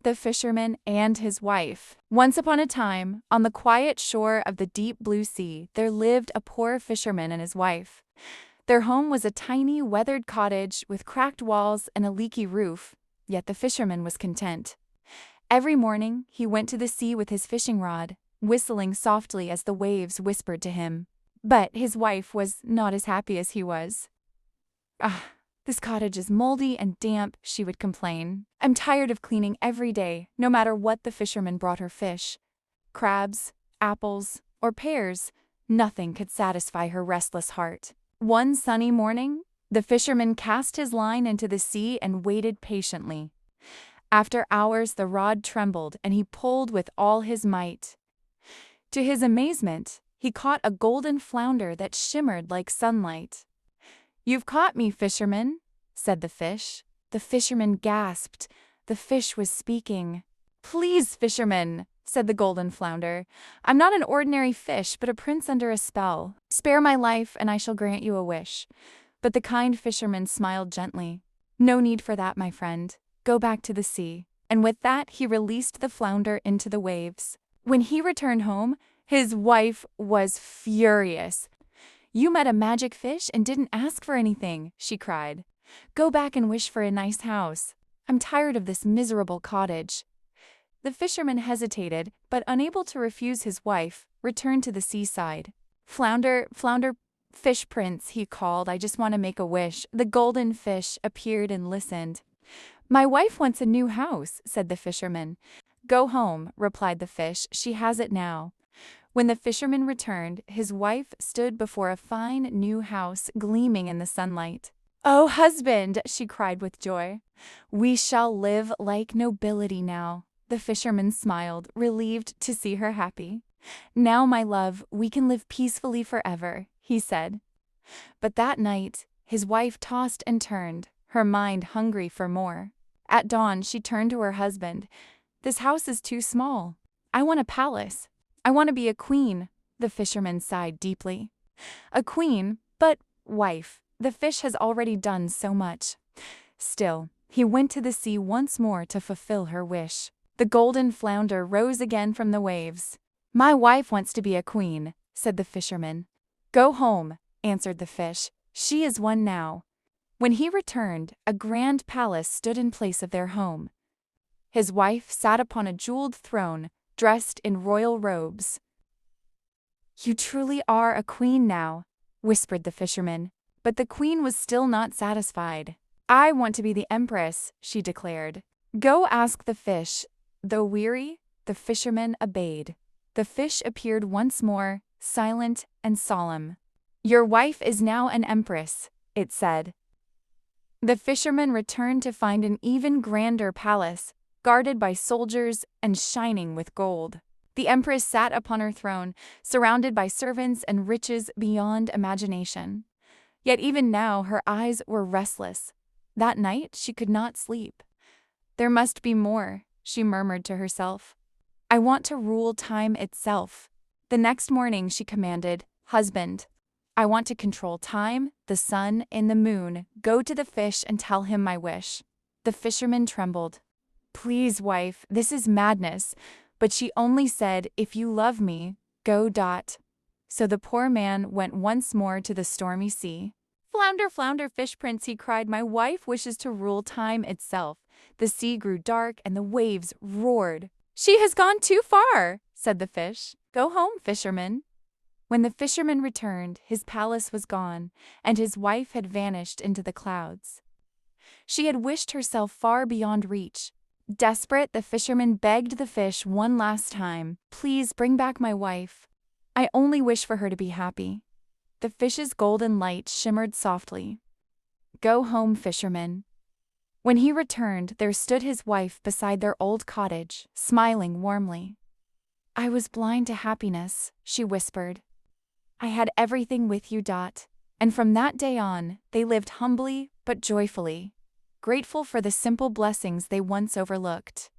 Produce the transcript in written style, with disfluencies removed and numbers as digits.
the Fisherman and his wife. Once upon a time, on the quiet shore of the deep blue sea, there lived a poor fisherman and his wife. Their home was a tiny, weathered cottage with cracked walls and a leaky roof, yet the fisherman was content. Every morning, he went to the sea with his fishing rod, whistling softly as the waves whispered to him. But his wife was not as happy as he was. "Ah, this cottage is moldy and damp," she would complain. "I'm tired of cleaning every day, no matter what the fisherman brought her fish. Crabs, apples, or pears, nothing could satisfy her restless heart." One sunny morning, the fisherman cast his line into the sea and waited patiently. After hours, the rod trembled and he pulled with all his might. To his amazement, he caught a golden flounder that shimmered like sunlight. "You've caught me, fisherman," said the fish. The fisherman gasped. The fish was speaking. "Please, fisherman," said the golden flounder. "I'm not an ordinary fish, but a prince under a spell. Spare my life, and I shall grant you a wish." But the kind fisherman smiled gently. "No need for that, my friend. Go back to the sea." And with that, he released the flounder into the waves. When he returned home, his wife was furious. "You met a magic fish and didn't ask for anything," she cried. "Go back and wish for a nice house. I'm tired of this miserable cottage." The fisherman hesitated, but unable to refuse his wife, returned to the seaside. "Flounder, flounder, fish prince," he called, "I just want to make a wish." The golden fish appeared and listened. "My wife wants a new house," said the fisherman. "Go home," replied the fish. "She has it now." When the fisherman returned, his wife stood before a fine new house gleaming in the sunlight. "Oh, husband," she cried with joy, "we shall live like nobility now." The fisherman smiled, relieved to see her happy. "Now, my love, we can live peacefully forever," he said. But that night, his wife tossed and turned, her mind hungry for more. At dawn, she turned to her husband. "This house is too small. I want a palace. I want to be a queen." The fisherman sighed deeply. "A queen, but, wife, the fish has already done so much." Still, he went to the sea once more to fulfill her wish. The golden flounder rose again from the waves. "My wife wants to be a queen," said the fisherman. "Go home," answered the fish. "She is one now." When he returned, a grand palace stood in place of their home. His wife sat upon a jeweled throne, dressed in royal robes. "You truly are a queen now," whispered the fisherman. But the queen was still not satisfied. "I want to be the empress," she declared. "Go ask the fish." Though weary, the fisherman obeyed. The fish appeared once more, silent and solemn. "Your wife is now an empress," it said. The fisherman returned to find an even grander palace, guarded by soldiers and shining with gold. The empress sat upon her throne, surrounded by servants and riches beyond imagination. Yet even now her eyes were restless. That night she could not sleep. "There must be more," she murmured to herself. "I want to rule time itself." The next morning she commanded, "Husband, I want to control time, the sun, and the moon. Go to the fish and tell him my wish." The fisherman trembled. "Please, wife, this is madness." But she only said, "If you love me, go." So the poor man went once more to the stormy sea. "Flounder, flounder, fish prince," he cried, "my wife wishes to rule time itself." The sea grew dark and the waves roared. "She has gone too far," said the fish. "Go home, fisherman." When the fisherman returned, his palace was gone, and his wife had vanished into the clouds. She had wished herself far beyond reach. Desperate, the fisherman begged the fish one last time, "Please bring back my wife. I only wish for her to be happy." The fish's golden light shimmered softly. "Go home, fisherman." When he returned, there stood his wife beside their old cottage, smiling warmly. "I was blind to happiness," she whispered. "I had everything with you." And from that day on, they lived humbly but joyfully, grateful for the simple blessings they once overlooked.